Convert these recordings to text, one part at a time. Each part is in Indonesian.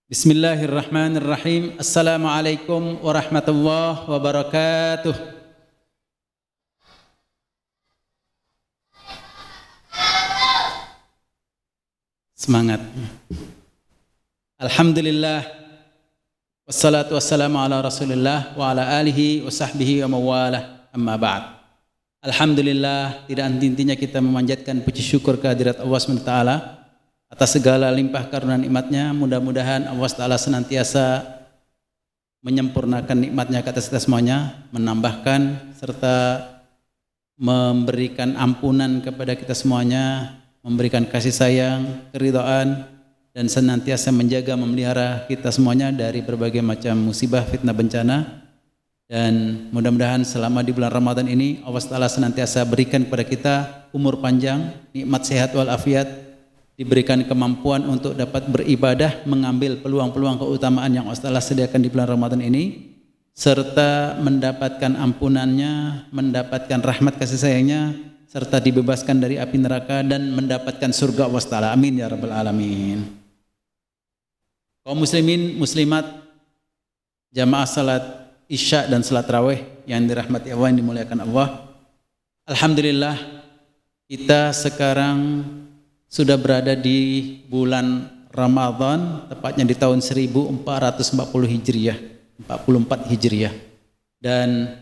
Bismillahirrahmanirrahim. Assalamualaikum warahmatullahi wabarakatuh. Semangat. Alhamdulillah. Wassalatu wassalamu ala Rasulillah wa ala alihi wa sahbihi wa mawalah. Amma ba'd. Alhamdulillah, tidak henti-hentinya kita memanjatkan puji syukur kehadirat Allah SWT atas segala limpah karunia nikmatnya. Mudah-mudahan Allah Ta'ala senantiasa menyempurnakan nikmatnya ke atas kita semuanya, menambahkan serta memberikan ampunan kepada kita semuanya, memberikan kasih sayang, keridhaan, dan senantiasa menjaga memelihara kita semuanya dari berbagai macam musibah, fitnah, bencana. Dan mudah-mudahan selama di bulan Ramadan ini Allah Ta'ala senantiasa berikan kepada kita umur panjang, nikmat sehat walafiat, diberikan kemampuan untuk dapat beribadah, mengambil peluang-peluang keutamaan yang Allah Ta'ala sediakan di bulan Ramadan ini, serta mendapatkan ampunannya, mendapatkan rahmat kasih sayangnya, serta dibebaskan dari api neraka dan mendapatkan surga Allah Ta'ala. Amin ya rabbal alamin. Kaum muslimin, muslimat, jamaah salat isya dan salat tarawih yang dirahmati Allah, yang dimuliakan Allah. Alhamdulillah, kita sekarang sudah berada di bulan Ramadan, tepatnya di tahun 1440 Hijriah, 44 Hijriah. Dan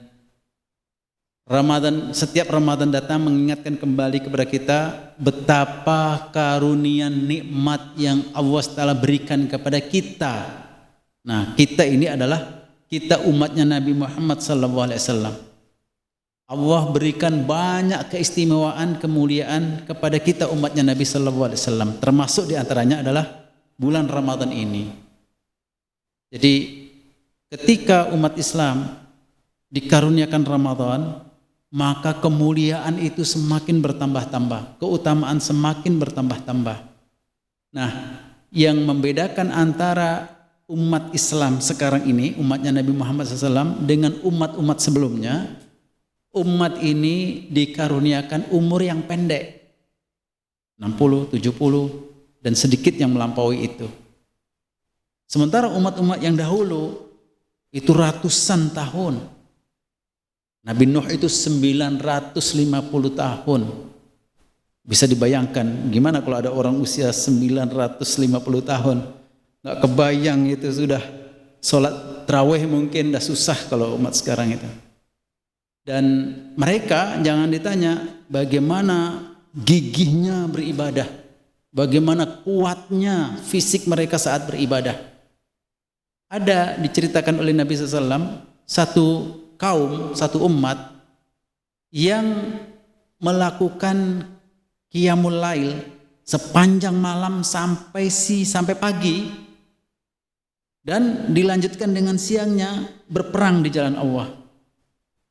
Ramadan, setiap Ramadan datang mengingatkan kembali kepada kita betapa karunia nikmat yang Allah Ta'ala berikan kepada kita. Nah, kita ini adalah kita umatnya Nabi Muhammad SAW. Allah berikan banyak keistimewaan, kemuliaan kepada kita umatnya Nabi SAW. Termasuk diantaranya adalah bulan Ramadan ini. Jadi ketika umat Islam dikaruniakan Ramadan, maka kemuliaan itu semakin bertambah-tambah, keutamaan semakin bertambah-tambah. Nah, yang membedakan antara umat Islam sekarang ini, umatnya Nabi Muhammad SAW, dengan umat-umat sebelumnya, umat ini dikaruniakan umur yang pendek, 60, 70, dan sedikit yang melampaui itu. Sementara umat-umat yang dahulu itu ratusan tahun. Nabi Nuh itu 950 tahun. Bisa dibayangkan gimana kalau ada orang usia 950 tahun. Gak kebayang itu, sudah sholat tarawih mungkin dah susah kalau umat sekarang itu. Dan mereka jangan ditanya bagaimana gigihnya beribadah, bagaimana kuatnya fisik mereka saat beribadah. Ada diceritakan oleh Nabi SAW, satu kaum, satu umat yang melakukan qiyamul lail sepanjang malam sampai pagi, dan dilanjutkan dengan siangnya berperang di jalan Allah.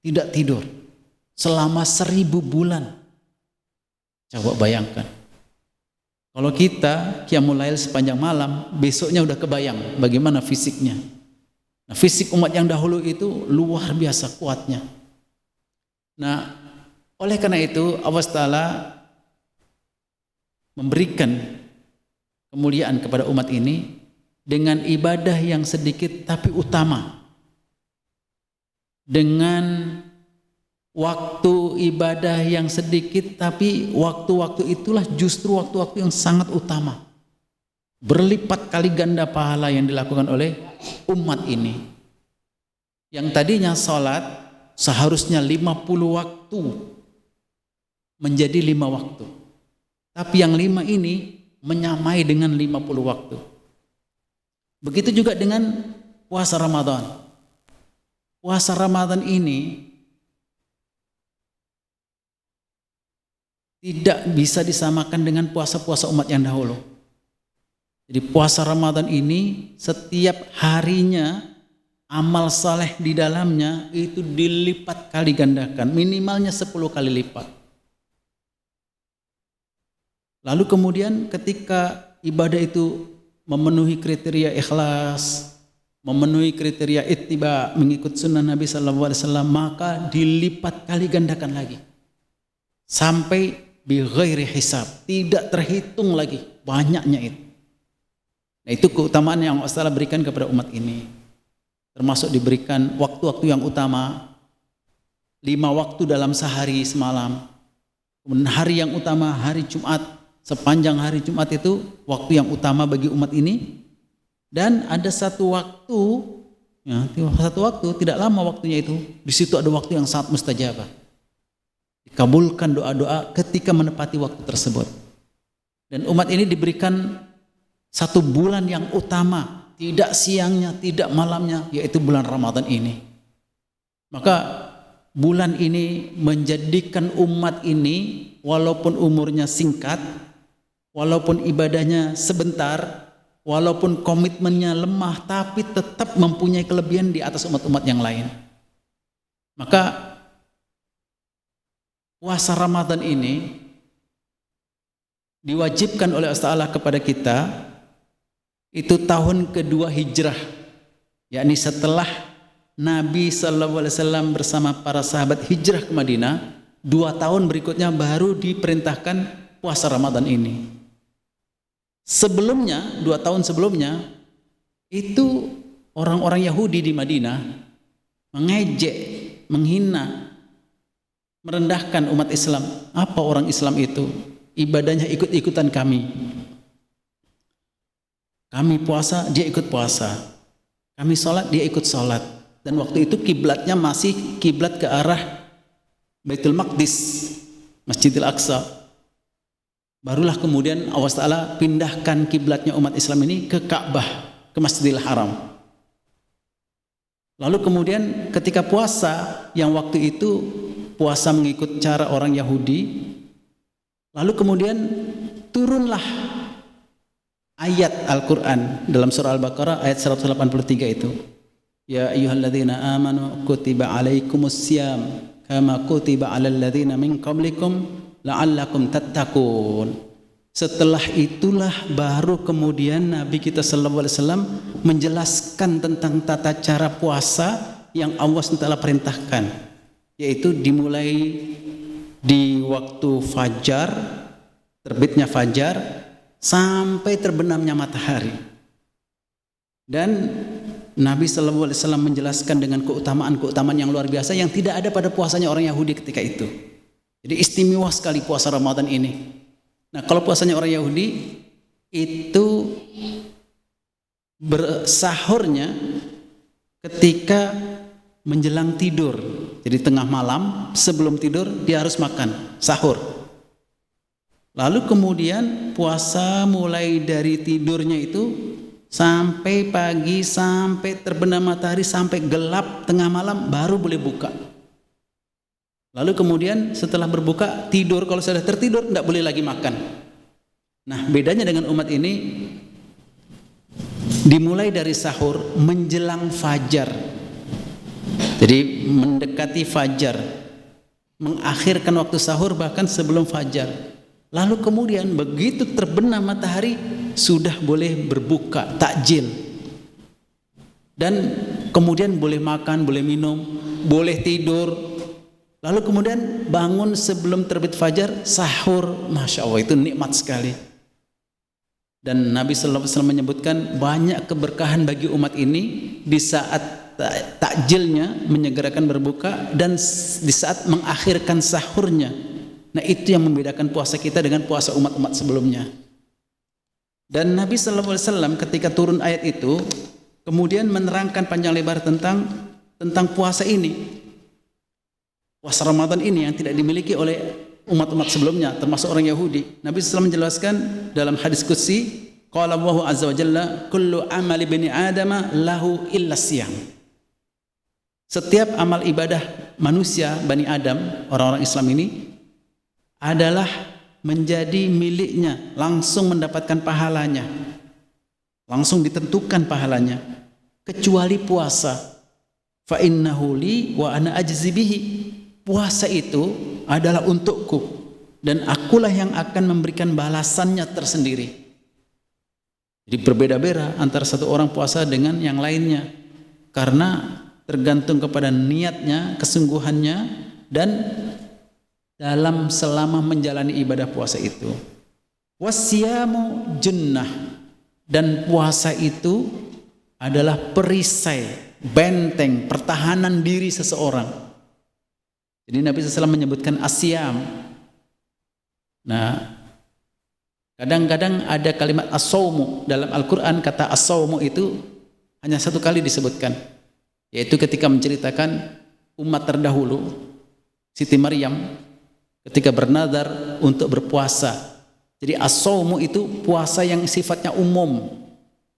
Tidak tidur selama 1000 bulan. Coba bayangkan. Kalau kita qiyamul lail sepanjang malam, besoknya udah kebayang bagaimana fisiknya. Nah, fisik umat yang dahulu itu luar biasa kuatnya. Nah, oleh karena itu Allah Ta'ala memberikan kemuliaan kepada umat ini dengan ibadah yang sedikit tapi utama. Dengan waktu ibadah yang sedikit, tapi waktu-waktu itulah justru waktu-waktu yang sangat utama. Berlipat kali ganda pahala yang dilakukan oleh umat ini. Yang tadinya sholat seharusnya 50 waktu menjadi 5 waktu. Tapi yang 5 ini menyamai dengan 50 waktu. Begitu juga dengan puasa Ramadan. Puasa Ramadan ini tidak bisa disamakan dengan puasa-puasa umat yang dahulu. Jadi puasa Ramadan ini setiap harinya amal saleh di dalamnya itu dilipat kali gandakan, minimalnya 10 kali lipat. Lalu kemudian ketika ibadah itu memenuhi kriteria ikhlas, memenuhi kriteria ittiba, mengikut sunnah Nabi SAW, maka dilipat kali gandakan lagi sampai bi ghairi hisab, tidak terhitung lagi banyaknya itu. Nah, itu keutamaan yang Allah Ta'ala berikan kepada umat ini. Termasuk diberikan waktu-waktu yang utama, 5 waktu dalam sehari semalam. Kemudian hari yang utama, hari Jumat, sepanjang hari Jumat itu waktu yang utama bagi umat ini. Dan ada satu waktu, ya, tidak lama waktunya itu. Di situ ada waktu yang sangat mustajabah. Dikabulkan doa-doa ketika menepati waktu tersebut. Dan umat ini diberikan 1 bulan yang utama, tidak siangnya, tidak malamnya, yaitu bulan Ramadan ini. Maka bulan ini menjadikan umat ini, walaupun umurnya singkat, walaupun ibadahnya sebentar, walaupun komitmennya lemah, tapi tetap mempunyai kelebihan di atas umat-umat yang lain. Maka puasa Ramadan ini diwajibkan oleh Allah Ta'ala kepada kita itu tahun kedua hijrah, yakni setelah Nabi SAW bersama para sahabat hijrah ke Madinah, 2 tahun berikutnya baru diperintahkan puasa Ramadan ini. Sebelumnya, 2 tahun sebelumnya, itu orang-orang Yahudi di Madinah mengejek, menghina, merendahkan umat Islam. Apa orang Islam itu? Ibadahnya ikut-ikutan kami. Kami puasa, dia ikut puasa. Kami sholat, dia ikut sholat. Dan waktu itu kiblatnya masih kiblat ke arah Baitul Maqdis, Masjidil Aqsa. Barulah kemudian Allah Ta'ala pindahkan kiblatnya umat Islam ini ke Ka'bah, ke Masjidil Haram. Lalu kemudian ketika puasa, yang waktu itu puasa mengikut cara orang Yahudi, lalu kemudian turunlah ayat Al-Quran dalam surah Al-Baqarah ayat 183 itu. Ya ayyuhalladzina amanu kutiba alaikumussyam kama kutiba alal ladzina min qablikum la'allakum tattaqun. Setelah itulah baru kemudian Nabi kita sallallahu alaihi wasallam menjelaskan tentang tata cara puasa yang Allah SWT perintahkan, yaitu dimulai di waktu fajar, terbitnya fajar sampai terbenamnya matahari. Dan Nabi SAW menjelaskan dengan keutamaan-keutamaan yang luar biasa yang tidak ada pada puasanya orang Yahudi ketika itu. Jadi istimewa sekali puasa Ramadan ini. Nah, kalau puasanya orang Yahudi itu bersahurnya ketika menjelang tidur. Jadi tengah malam sebelum tidur dia harus makan, sahur. Lalu kemudian puasa mulai dari tidurnya itu sampai pagi, sampai terbenam matahari, sampai gelap tengah malam baru boleh buka. Lalu kemudian setelah berbuka tidur, kalau sudah tertidur tidak boleh lagi makan. Nah, bedanya dengan umat ini dimulai dari sahur menjelang fajar. Jadi mendekati fajar, mengakhirkan waktu sahur bahkan sebelum fajar. Lalu kemudian begitu terbenam matahari sudah boleh berbuka, takjil. Dan kemudian boleh makan, boleh minum, boleh tidur. Lalu kemudian bangun sebelum terbit fajar, sahur. Masya Allah, itu nikmat sekali. Dan Nabi SAW menyebutkan banyak keberkahan bagi umat ini di saat takjilnya, menyegerakan berbuka, dan di saat mengakhirkan sahurnya. Nah, itu yang membedakan puasa kita dengan puasa umat-umat sebelumnya. Dan Nabi SAW ketika turun ayat itu kemudian menerangkan panjang lebar tentang puasa ini, puasa Ramadan ini yang tidak dimiliki oleh umat-umat sebelumnya, termasuk orang Yahudi. Nabi SAW menjelaskan dalam hadis qudsi, qala Allahu azza wa jalla, kullu amali bani adama lahu illa siyam. Setiap amal ibadah manusia, Bani Adam, orang-orang Islam ini adalah menjadi miliknya, langsung mendapatkan pahalanya, langsung ditentukan pahalanya, kecuali puasa. Fa innahu li wa ana ajzi bihi. Puasa itu adalah untukku dan akulah yang akan memberikan balasannya tersendiri. Jadi berbeda-beda antara satu orang puasa dengan yang lainnya, karena tergantung kepada niatnya, kesungguhannya, dan dalam selama menjalani ibadah puasa itu. Wasyamu junnah. Dan puasa itu adalah perisai, benteng, pertahanan diri seseorang. Jadi Nabi SAW menyebutkan asyam. Nah, kadang-kadang ada kalimat as-sawmu dalam Al-Quran. Kata as-sawmu itu hanya satu kali disebutkan, yaitu ketika menceritakan umat terdahulu, Siti Maryam, ketika bernadar untuk berpuasa. Jadi as-sawmu itu puasa yang sifatnya umum.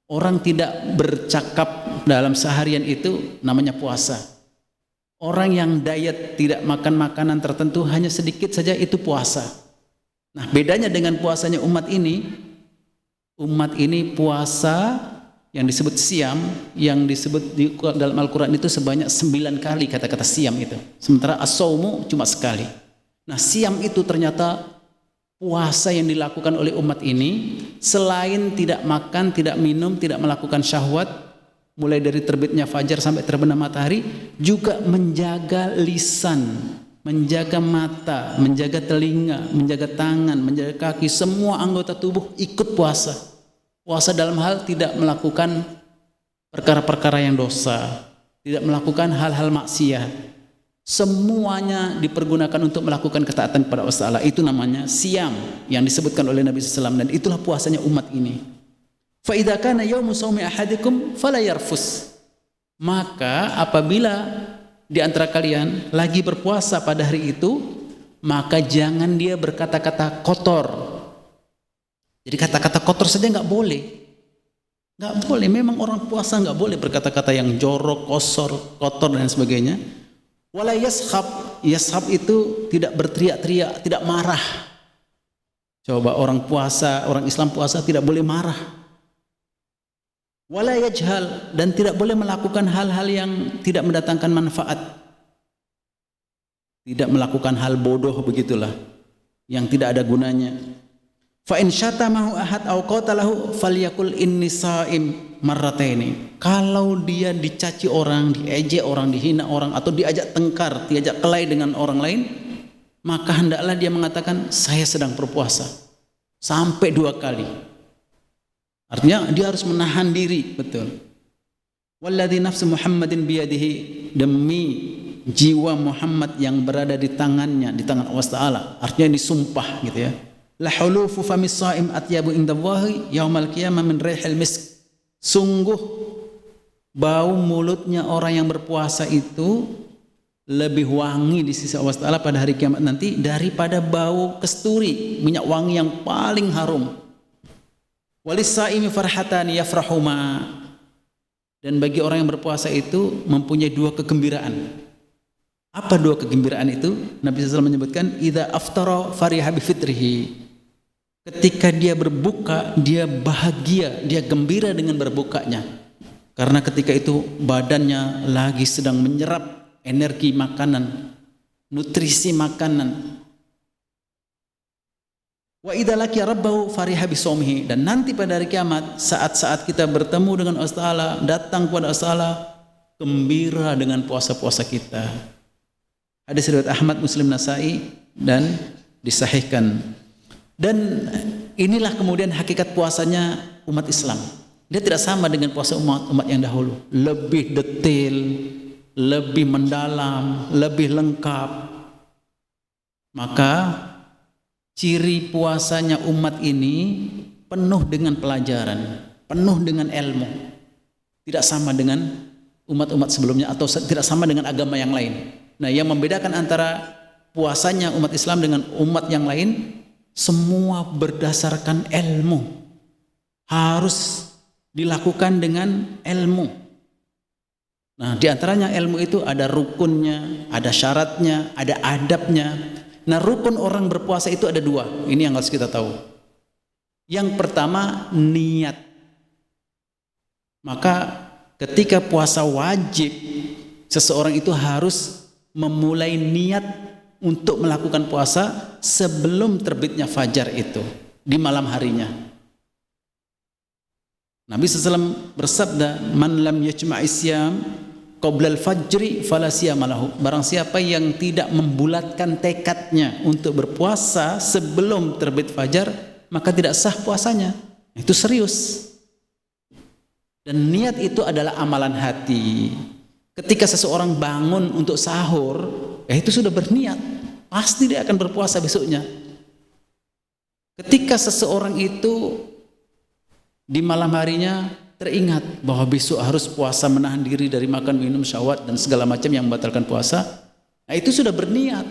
Orang tidak bercakap dalam seharian itu namanya puasa. Orang yang diet tidak makan makanan tertentu hanya sedikit saja itu puasa. Nah, bedanya dengan puasanya umat ini puasa yang disebut siam, yang disebut di dalam Al-Quran itu sebanyak 9 kali kata-kata siam itu. Sementara as-sawmu cuma sekali. Nah, siam itu ternyata puasa yang dilakukan oleh umat ini selain tidak makan, tidak minum, tidak melakukan syahwat mulai dari terbitnya fajar sampai terbenam matahari, juga menjaga lisan, menjaga mata, menjaga telinga, menjaga tangan, menjaga kaki, semua anggota tubuh ikut puasa. Puasa dalam hal tidak melakukan perkara-perkara yang dosa, tidak melakukan hal-hal maksiat. Semuanya dipergunakan untuk melakukan ketaatan kepada Allah Ta'ala. Itu namanya siam yang disebutkan oleh Nabi SAW, dan itulah puasanya umat ini. Fa idza kana yaumu shaumi ahadikum fala yarfus. Maka apabila di antara kalian lagi berpuasa pada hari itu, maka jangan dia berkata-kata kotor. Jadi kata-kata kotor saja nggak boleh. Nggak boleh. Memang orang puasa nggak boleh berkata-kata yang jorok, kotor dan sebagainya. Wala yashab. Yashab itu tidak berteriak-teriak, tidak marah. Coba orang puasa, orang Islam puasa tidak boleh marah. Wala yajhal, dan tidak boleh melakukan hal-hal yang tidak mendatangkan manfaat. Tidak melakukan hal bodoh begitulah, yang tidak ada gunanya. Fa in syatamahu ahad aw qatalahu falyakul inni shaim marrataini. Kalau dia dicaci orang, diejek orang, dihina orang, atau diajak tengkar, diajak kelahi dengan orang lain, maka hendaklah dia mengatakan saya sedang berpuasa sampai 2 kali. Artinya dia harus menahan diri, betul. Walladzi nafsu Muhammadin biyadihi, demi jiwa Muhammad yang berada di tangannya, di tangan Allah Ta'ala. Artinya disumpah gitu ya. La hulufu famis shaim atyabu indallahi yaumal qiyamah min rihil misk. Sungguh bau mulutnya orang yang berpuasa itu lebih wangi di sisi Allah Ta'ala pada hari kiamat nanti daripada bau kesturi, minyak wangi yang paling harum. Walis-saimi farhatani yafrahuma. Dan bagi orang yang berpuasa itu mempunyai 2 kegembiraan. Apa 2 kegembiraan itu? Nabi SAW menyebutkan idza aftara fariha bi fitrihi. Ketika dia berbuka, dia bahagia, dia gembira dengan berbukanya. Karena ketika itu badannya lagi sedang menyerap energi makanan, nutrisi makanan. Wa idza laqiya rabbahu fariha bi shaumihi. Dan nanti pada hari kiamat, saat-saat kita bertemu dengan Allah Ta'ala, datang kepada Allah Ta'ala, gembira dengan puasa-puasa kita. Hadis riwayat Ahmad, Muslim, Nasai, dan disahihkan. Dan inilah kemudian hakikat puasanya umat Islam. Dia tidak sama dengan puasa umat yang dahulu. Lebih detail, lebih mendalam, lebih lengkap. Maka ciri puasanya umat ini penuh dengan pelajaran, penuh dengan ilmu. Tidak sama dengan umat-umat sebelumnya atau tidak sama dengan agama yang lain. Nah, yang membedakan antara puasanya umat Islam dengan umat yang lain, semua berdasarkan ilmu. Harus dilakukan dengan ilmu. Nah, di antaranya ilmu itu ada rukunnya, ada syaratnya, ada adabnya. Nah, rukun orang berpuasa itu ada 2. Ini yang harus kita tahu. Yang pertama, niat. Maka ketika puasa wajib, seseorang itu harus memulai niat untuk melakukan puasa sebelum terbitnya fajar itu, di malam harinya. Nabi SAW bersabda, man lam yajma'is siyam qabla al-fajri fala siyama lahu. Barang siapa yang tidak membulatkan tekadnya untuk berpuasa sebelum terbit fajar, maka tidak sah puasanya. Itu serius. Dan niat itu adalah amalan hati. Ketika seseorang bangun untuk sahur, ya itu sudah berniat, pasti dia akan berpuasa besoknya. Ketika seseorang itu di malam harinya teringat bahwa besok harus puasa, menahan diri dari makan, minum, syahwat dan segala macam yang membatalkan puasa, nah itu sudah berniat.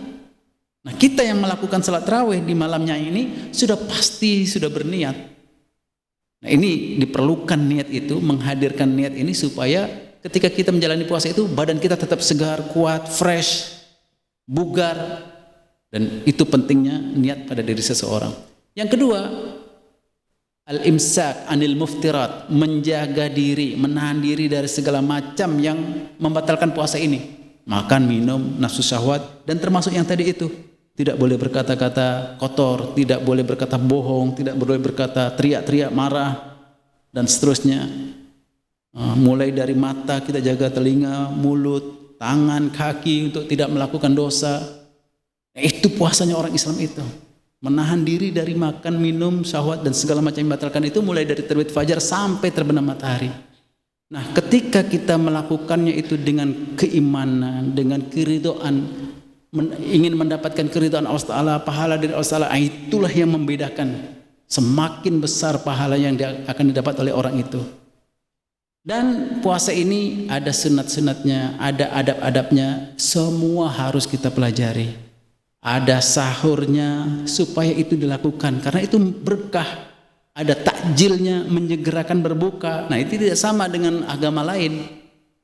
Nah kita yang melakukan salat tarawih di malamnya ini sudah pasti sudah berniat. Nah ini diperlukan niat itu, menghadirkan niat ini supaya ketika kita menjalani puasa itu badan kita tetap segar, kuat, fresh, bugar, dan itu pentingnya niat pada diri seseorang. Yang kedua, al-imsak anil muftirat, menjaga diri, menahan diri dari segala macam yang membatalkan puasa ini, makan, minum, nafsu syahwat, dan termasuk yang tadi itu. Tidak boleh berkata-kata kotor, tidak boleh berkata bohong, tidak boleh berkata teriak-teriak marah, dan seterusnya. Mulai dari mata kita jaga telinga, mulut, tangan, kaki untuk tidak melakukan dosa. Itu puasanya orang Islam itu. Menahan diri dari makan, minum, syahwat, dan segala macam yang membatalkan itu mulai dari terbit fajar sampai terbenam matahari. Nah ketika kita melakukannya itu dengan keimanan, dengan keridhaan, ingin mendapatkan keridhaan Allah Ta'ala, pahala dari Allah Ta'ala, itulah yang membedakan. Semakin besar pahala yang akan didapat oleh orang itu. Dan puasa ini ada sunat-sunatnya, ada adab-adabnya, semua harus kita pelajari. Ada sahurnya supaya itu dilakukan, karena itu berkah. Ada takjilnya, menyegerakan berbuka. Nah itu tidak sama dengan agama lain.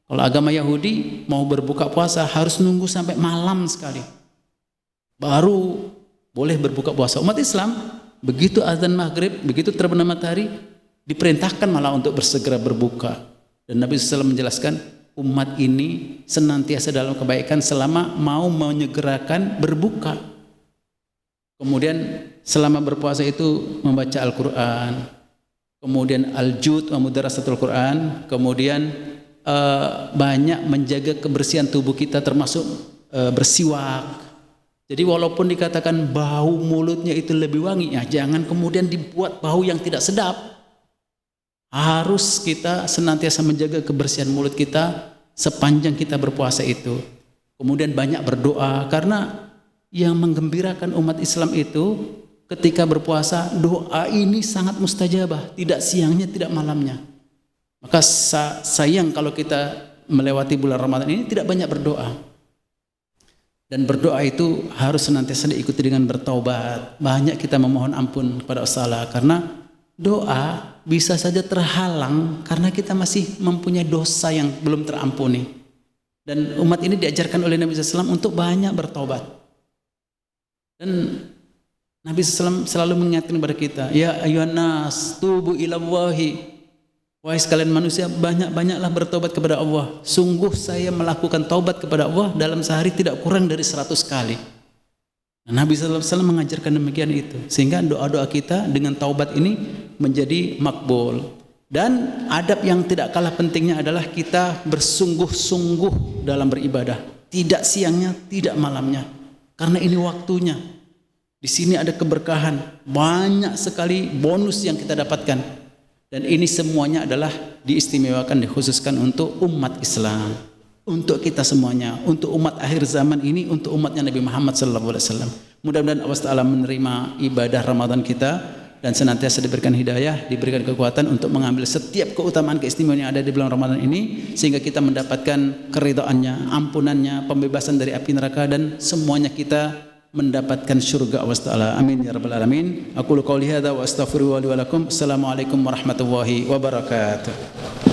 Kalau agama Yahudi mau berbuka puasa harus nunggu sampai malam sekali, baru boleh berbuka puasa. Umat Islam begitu azan maghrib, begitu terbenam matahari, diperintahkan malah untuk bersegera berbuka. Dan Nabi SAW menjelaskan umat ini senantiasa dalam kebaikan selama mau menyegerakan berbuka. Kemudian selama berpuasa itu membaca Al-Quran, kemudian al-jud wa mudarasatul Quran, kemudian banyak menjaga kebersihan tubuh kita, termasuk bersiwak. Jadi walaupun dikatakan bau mulutnya itu lebih wangi, ya jangan kemudian dibuat bau yang tidak sedap. Harus kita senantiasa menjaga kebersihan mulut kita sepanjang kita berpuasa itu. Kemudian banyak berdoa, karena yang menggembirakan umat Islam itu ketika berpuasa, doa ini sangat mustajabah, tidak siangnya, tidak malamnya. Maka sayang kalau kita melewati bulan Ramadan ini tidak banyak berdoa. Dan berdoa itu harus senantiasa diikuti dengan bertaubat. Banyak kita memohon ampun kepada Allah, karena doa bisa saja terhalang karena kita masih mempunyai dosa yang belum terampuni. Dan umat ini diajarkan oleh Nabi SAW untuk banyak bertaubat. Dan Nabi SAW selalu mengingatkan kepada kita, ya ayuhan nas tubu ilallahi, wahai sekalian manusia, banyak-banyaklah bertobat kepada Allah. Sungguh saya melakukan taubat kepada Allah dalam sehari tidak kurang dari 100 kali. Nah, Nabi SAW mengajarkan demikian itu. Sehingga doa-doa kita dengan taubat ini menjadi makbul. Dan adab yang tidak kalah pentingnya adalah kita bersungguh-sungguh dalam beribadah. Tidak siangnya, tidak malamnya. Karena ini waktunya. Di sini ada keberkahan. Banyak sekali bonus yang kita dapatkan. Dan ini semuanya adalah diistimewakan, dikhususkan untuk umat Islam, untuk kita semuanya, untuk umat akhir zaman ini, untuk umatnya Nabi Muhammad SAW. Mudah-mudahan Allah Ta'ala menerima ibadah Ramadan kita dan senantiasa diberikan hidayah, diberikan kekuatan untuk mengambil setiap keutamaan keistimewaan yang ada di bulan Ramadan ini, sehingga kita mendapatkan keridhaannya, ampunannya, pembebasan dari api neraka, dan semuanya kita mendapatkan surga Allah Ta'ala. Amin ya rabbal alamin. Aqulu qouli hadza wa astaghfirullaha li wa lakum. Assalamualaikum warahmatullahi wabarakatuh.